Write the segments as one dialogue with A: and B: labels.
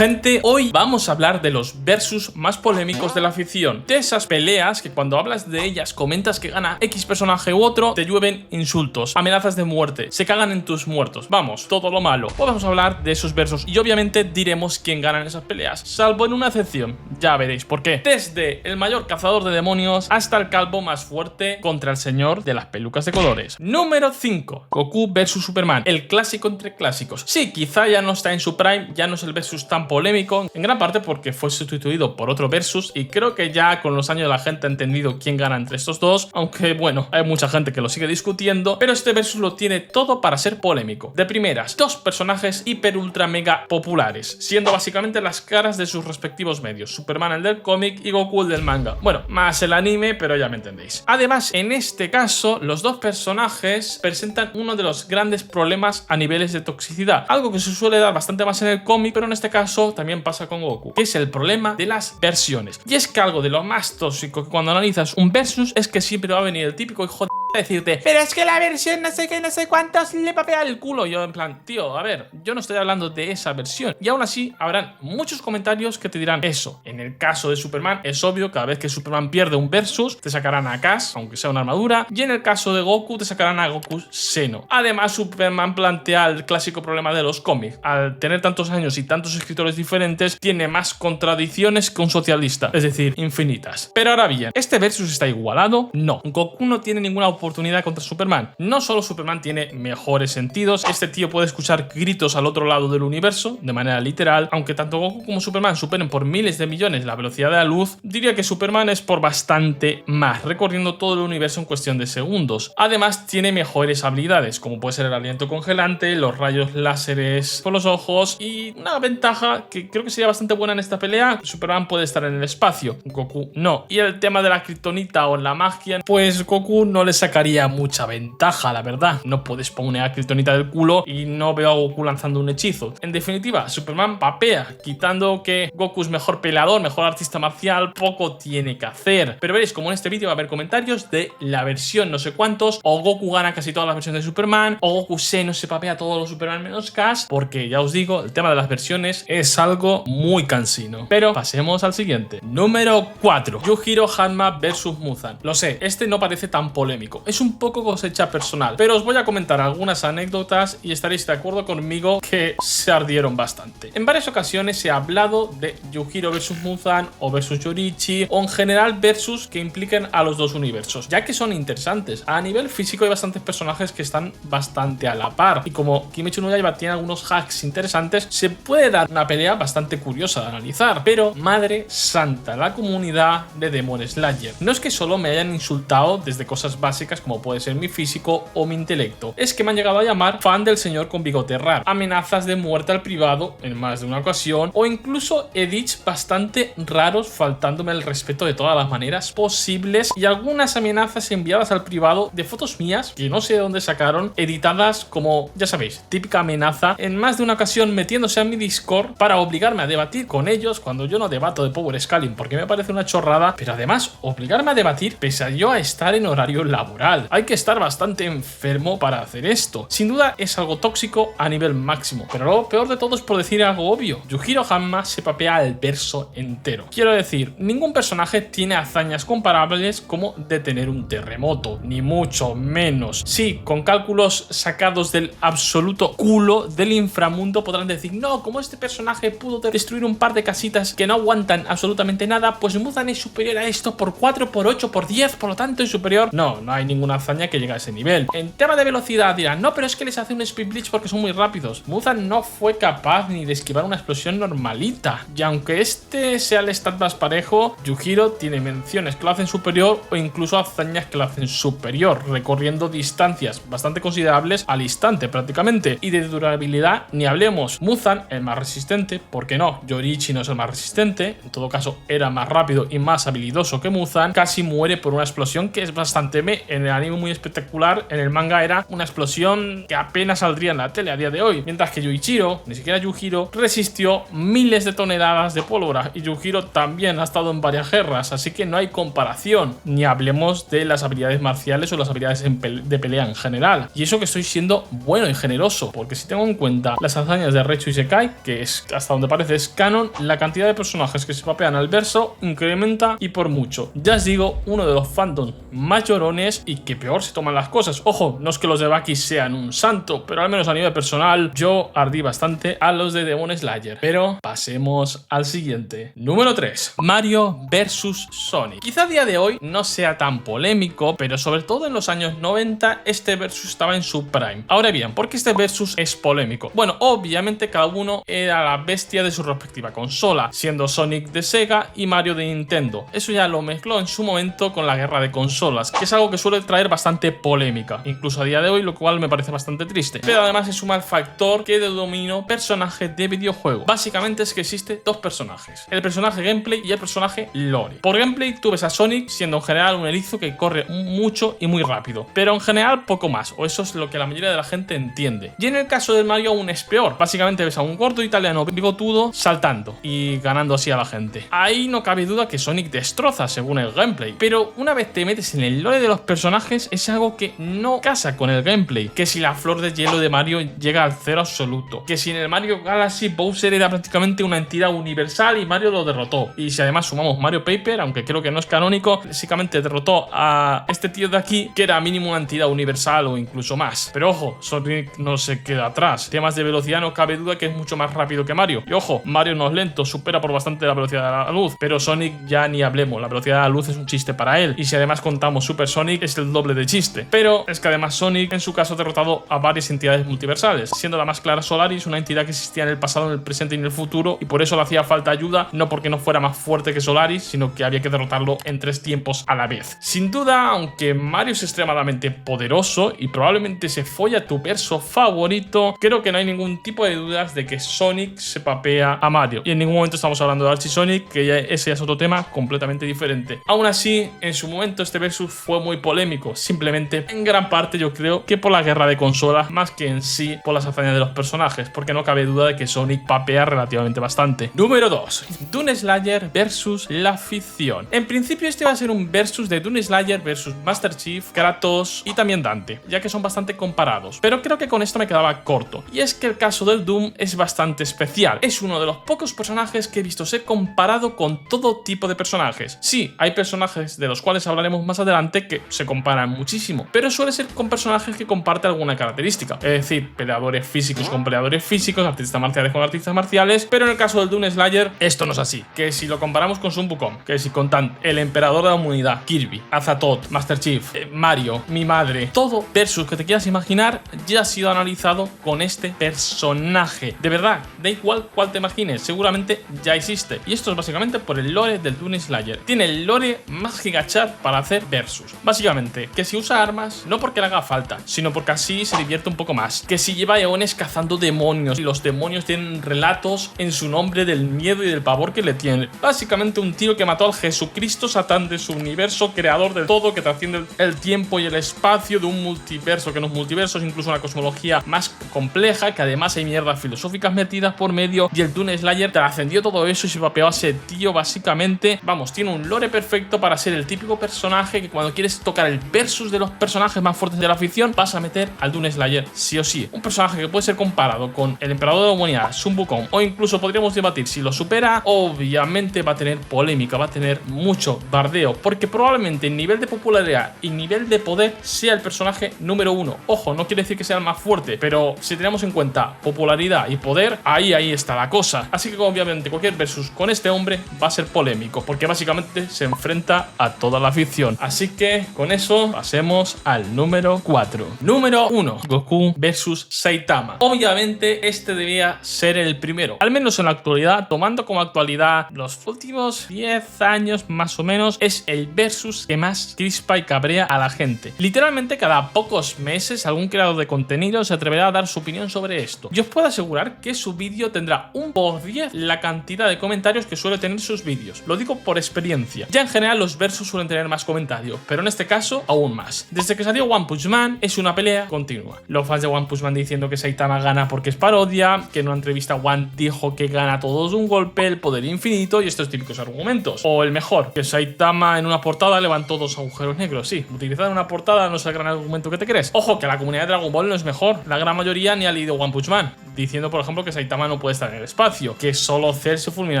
A: Gente, hoy vamos a hablar de los versus más polémicos de la afición. De esas peleas que cuando hablas de ellas comentas que gana X personaje u otro, te llueven insultos, amenazas de muerte, se cagan en tus muertos. Vamos, todo lo malo. Hoy vamos a hablar de esos versus y obviamente diremos quién gana en esas peleas, salvo en una excepción. Ya veréis por qué. Desde el mayor cazador de demonios hasta el calvo más fuerte contra el señor de las pelucas de colores. Número 5. Goku vs Superman, el clásico entre clásicos. Sí, quizá ya no está en su prime, ya no es el versus tan polémico, en gran parte porque fue sustituido por otro versus y creo que ya con los años la gente ha entendido quién gana entre estos dos, aunque bueno, hay mucha gente que lo sigue discutiendo, pero este versus lo tiene todo para ser polémico. De primeras, dos personajes hiper ultra mega populares, siendo básicamente las caras de sus respectivos medios, Superman el del cómic y Goku el del manga. Bueno, más el anime, pero ya me entendéis. Además, en este caso, los dos personajes presentan uno de los grandes problemas a niveles de toxicidad, algo que se suele dar bastante más en el cómic, pero en este caso también pasa con Goku, que es el problema de las versiones. Y es que algo de lo más tóxico que cuando analizas un versus es que siempre va a venir el típico hijo de decirte, pero es que la versión no sé qué, no sé cuántos le papea el culo. Yo en plan, tío, a ver, yo no estoy hablando de esa versión. Y aún así habrán muchos comentarios que te dirán eso. En el caso de Superman es obvio, cada vez que Superman pierde un versus te sacarán a Cass, aunque sea una armadura, y en el caso de Goku te sacarán a Goku Seno. Además, Superman plantea el clásico problema de los cómics. Al tener tantos años y tantos escritores diferentes, tiene más contradicciones que un socialista, es decir, infinitas. Pero ahora bien, ¿este versus está igualado? No. Goku no tiene ninguna oportunidad contra Superman. No solo Superman tiene mejores sentidos, este tío puede escuchar gritos al otro lado del universo de manera literal. Aunque tanto Goku como Superman superen por miles de millones la velocidad de la luz, diría que Superman es por bastante más, recorriendo todo el universo en cuestión de segundos. Además tiene mejores habilidades, como puede ser el aliento congelante, los rayos láseres por los ojos, y una ventaja que creo que sería bastante buena en esta pelea: Superman puede estar en el espacio, Goku no. Y el tema de la kriptonita o la magia, pues Goku no le sacaría mucha ventaja, la verdad. No puedes poner a kriptonita del culo y no veo a Goku lanzando un hechizo. En definitiva, Superman papea, quitando que Goku es mejor peleador, mejor artista marcial, poco tiene que hacer. Pero veréis como en este vídeo va a haber comentarios de la versión no sé cuántos, o Goku gana casi todas las versiones de Superman, o Goku no se papea todos los Superman menos Cass, porque ya os digo, el tema de las versiones es algo muy cansino. Pero pasemos al siguiente. Número 4. Yujiro Hanma vs Muzan. Lo sé, este no parece tan polémico, es un poco cosecha personal, pero os voy a comentar algunas anécdotas y estaréis de acuerdo conmigo que se ardieron bastante. En varias ocasiones se ha hablado de Yujiro vs Muzan o vs Yoriichi, o en general versus que impliquen a los dos universos, ya que son interesantes. A nivel físico hay bastantes personajes que están bastante a la par, y como Kimetsu no Yaiba tiene algunos hacks interesantes, se puede dar una pelea bastante curiosa de analizar. Pero madre santa, la comunidad de Demon Slayer, no es que solo me hayan insultado desde cosas básicas como puede ser mi físico o mi intelecto, es que me han llegado a llamar fan del señor con bigote raro, amenazas de muerte al privado en más de una ocasión, o incluso edits bastante raros faltándome el respeto de todas las maneras posibles, y algunas amenazas enviadas al privado de fotos mías que no sé de dónde sacaron, editadas como, ya sabéis, típica amenaza, en más de una ocasión metiéndose a mi Discord para obligarme a debatir con ellos cuando yo no debato de Power Scaling porque me parece una chorrada, pero además obligarme a debatir pese a yo a estar en horario laboral. Hay que estar bastante enfermo para hacer esto. Sin duda es algo tóxico a nivel máximo, pero lo peor de todo es por decir algo obvio: Yujiro Hanma se papea el verso entero. Quiero decir, ningún personaje tiene hazañas comparables como detener un terremoto, ni mucho menos. Sí, con cálculos sacados del absoluto culo del inframundo podrán decir, no, como este personaje pudo destruir un par de casitas que no aguantan absolutamente nada, pues Muzan es superior a esto por 4, por 8, por 10, por lo tanto es superior. No, no hay ninguna hazaña que llegue a ese nivel. En tema de velocidad dirán, no, pero es que les hace un speed bleach porque son muy rápidos. Muzan no fue capaz ni de esquivar una explosión normalita, y aunque este sea el stat más parejo, Yujiro tiene menciones que lo hacen superior o incluso hazañas que lo hacen superior, recorriendo distancias bastante considerables al instante prácticamente. Y de durabilidad ni hablemos. Muzan, el más resistente, porque no, Yoriichi no es el más resistente, en todo caso era más rápido y más habilidoso que Muzan, casi muere por una explosión que es bastante en el anime muy espectacular, en el manga era una explosión que apenas saldría en la tele a día de hoy. Mientras que Yuichiro, ni siquiera Yujiro, resistió miles de toneladas de pólvora y Yujiro también ha estado en varias guerras, así que no hay comparación. Ni hablemos de las habilidades marciales o las habilidades de pelea en general. Y eso que estoy siendo bueno y generoso, porque si tengo en cuenta las hazañas de Reichu Isekai, que es hasta donde parece es canon, la cantidad de personajes que se papean al verso incrementa y por mucho. Ya os digo, uno de los fandoms más llorones y que peor se toman las cosas. Ojo, no es que los de Baki sean un santo, pero al menos a nivel personal yo ardí bastante a los de Demon Slayer. Pero pasemos al siguiente. Número 3. Mario vs Sonic. Quizá a día de hoy no sea tan polémico, pero sobre todo en los años 90 este versus estaba en su prime. Ahora bien, ¿por qué este versus es polémico? Bueno, obviamente cada uno era la bestia de su respectiva consola, siendo Sonic de Sega y Mario de Nintendo. Eso ya lo mezcló en su momento con la guerra de consolas, que es algo que suele traer bastante polémica, incluso a día de hoy, lo cual me parece bastante triste. Pero además se suma el factor que denomino personaje de videojuego. Básicamente es que existe dos personajes, el personaje gameplay y el personaje lore. Por gameplay tú ves a Sonic siendo en general un erizo que corre mucho y muy rápido, pero en general poco más, o eso es lo que la mayoría de la gente entiende. Y en el caso de Mario aún es peor, básicamente ves a un gordo italiano bigotudo saltando y ganando así a la gente. Ahí no cabe duda que Sonic destroza según el gameplay, pero una vez te metes en el lore de los personajes es algo que no casa con el gameplay. Que si la flor de hielo de Mario llega al cero absoluto, que si en el Mario Galaxy Bowser era prácticamente una entidad universal y Mario lo derrotó, y si además sumamos Mario Paper, aunque creo que no es canónico, básicamente derrotó a este tío de aquí que era mínimo una entidad universal o incluso más. Pero ojo, Sonic no se queda atrás. Temas de velocidad no cabe duda que es mucho más rápido que Mario. Y ojo, Mario no es lento, supera por bastante la velocidad de la luz, pero Sonic ya ni hablemos, la velocidad de la luz es un chiste para él, y si además contamos Super Sonic es el doble de chiste. Pero es que además Sonic en su caso ha derrotado a varias entidades multiversales, siendo la más clara Solaris, una entidad que existía en el pasado, en el presente y en el futuro, y por eso le hacía falta ayuda, no porque no fuera más fuerte que Solaris, sino que había que derrotarlo en 3 tiempos a la vez. Sin duda, aunque Mario es extremadamente poderoso y probablemente se folla tu verso favorito, creo que no hay ningún tipo de dudas de que Sonic se papea a Mario, y en ningún momento estamos hablando de Archie Sonic, que ese ya es otro tema completamente diferente. Aún así, en su momento este versus fue muy polémico, simplemente en gran parte yo creo que por la guerra de consolas más que en sí por las hazañas de los personajes, porque no cabe duda de que Sonic papea relativamente bastante. Número 2. Dune Slayer versus la ficción. En principio este va a ser un versus de Dune Slayer versus Master Chief, Kratos y también Dante, ya que son bastante comparados, pero creo que con esto me quedaba corto, y es que el caso del Doom es bastante especial. Es uno de los pocos personajes que he visto ser comparado con todo tipo de personajes. Sí, hay personajes de los cuales hablaremos más adelante que se comparan muchísimo, pero suele ser con personajes que comparten alguna característica, es decir, peleadores físicos con peleadores físicos, artistas marciales con artistas marciales, pero en el caso del Dune Slayer esto no es así. Que si lo comparamos con Sun Wukong, que si con Tan, el emperador de la humanidad, Kirby, Azatoth, Master Chief, Mario, mi madre, todo versus que te quieras imaginar ya ha sido analizado con este personaje. De verdad, da igual cuál te imagines, seguramente ya existe, y esto es básicamente por el lore del Dune Slayer. Tiene el lore más gigachar para hacer versus. Básicamente, que si usa armas, no porque le haga falta, sino porque así se divierte un poco más. Que si lleva eones cazando demonios, y los demonios tienen relatos en su nombre del miedo y del pavor que le tiene. Básicamente un tío que mató al Jesucristo Satán de su universo, creador del todo, que trasciende el tiempo y el espacio, de un multiverso que no es multiverso, es incluso una cosmología más compleja, que además hay mierdas filosóficas metidas por medio, y el Dune Slayer trascendió todo eso y se papeó a ese tío básicamente. Vamos, tiene un lore perfecto para ser el típico personaje que cuando quieres tocar el versus de los personajes más fuertes de la ficción vas a meter al Dune Slayer sí o sí. Un personaje que puede ser comparado con el emperador de la humanidad, Sun Wukong, o incluso podríamos debatir si lo supera. Obviamente va a tener polémica, va a tener mucho bardeo, porque probablemente en nivel de popularidad y nivel de poder sea el personaje número 1. Ojo, no quiere decir que sea el más fuerte, pero si tenemos en cuenta popularidad y poder, ahí está la cosa. Así que obviamente cualquier versus con este hombre va a ser polémico, porque básicamente se enfrenta a toda la ficción. Así que con eso pasemos al número 4. Número 1. Goku versus Saitama. Obviamente este debía ser el primero, al menos en la actualidad, tomando como actualidad los últimos 10 años más o menos, es el versus que más crispa y cabrea a la gente. Literalmente cada pocos meses algún creador de contenido se atreverá a dar su opinión sobre esto. Yo os puedo asegurar que su vídeo tendrá un por 10 la cantidad de comentarios que suele tener sus vídeos. Lo digo por experiencia. Ya en general los versus suelen tener más comentarios, pero en este caso caso aún más. Desde que salió One Punch Man es una pelea continua. Los fans de One Punch Man diciendo que Saitama gana porque es parodia, que en una entrevista One dijo que gana a todos de un golpe, el poder infinito y estos típicos argumentos. O el mejor, que Saitama en una portada levantó 2 agujeros negros. Sí, utilizar una portada no es el gran argumento que te crees. Ojo, que la comunidad de Dragon Ball no es mejor. La gran mayoría ni ha leído One Punch Man, diciendo por ejemplo que Saitama no puede estar en el espacio, que solo Cell se fulmina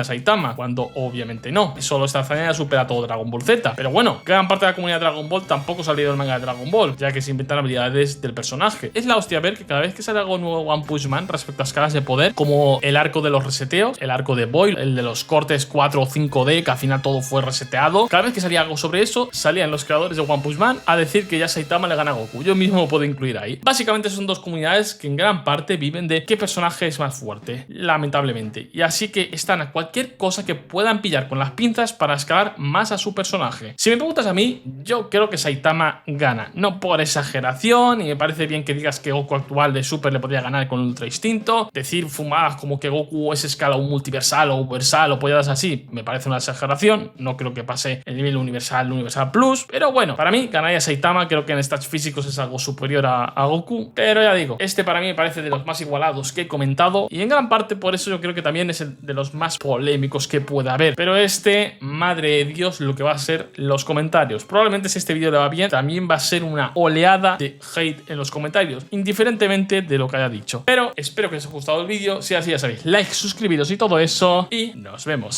A: a Saitama, cuando obviamente no. Solo esta hazaña supera todo Dragon Ball Z. Pero bueno, gran parte de la comunidad de Dragon Ball tampoco se ha leído el manga de Dragon Ball, ya que se inventan habilidades del personaje. Es la hostia ver que cada vez que sale algo nuevo One Punch Man respecto a escalas de poder, como el arco de los reseteos, el arco de Boy, el de los cortes 4 o 5D, que al final todo fue reseteado, cada vez que salía algo sobre eso, salían los creadores de One Punch Man a decir que ya Saitama le gana a Goku. Yo mismo lo puedo incluir ahí. Básicamente son dos comunidades que en gran parte viven de qué personaje es más fuerte, lamentablemente. Y así que están a cualquier cosa que puedan pillar con las pinzas para escalar más a su personaje. Si me preguntas a mí, yo creo que Saitama gana. No por exageración, y me parece bien que digas que Goku actual de Super le podría ganar con Ultra Instinto. Decir fumadas como que Goku es escala un multiversal o universal o polladas así, me parece una exageración. No creo que pase el nivel universal plus. Pero bueno, para mí ganaría Saitama. Creo que en stats físicos es algo superior a Goku. Pero ya digo, este para mí me parece de los más igualados que he comentado. Y en gran parte por eso yo creo que también es el de los más polémicos que pueda haber. Pero este, madre de Dios, lo que va a ser los comentarios. Probablemente si este vídeo le va bien, también va a ser una oleada de hate en los comentarios, indiferentemente de lo que haya dicho. Pero espero que os haya gustado el vídeo. Si es así, ya sabéis, like, suscribiros y todo eso. Y nos vemos.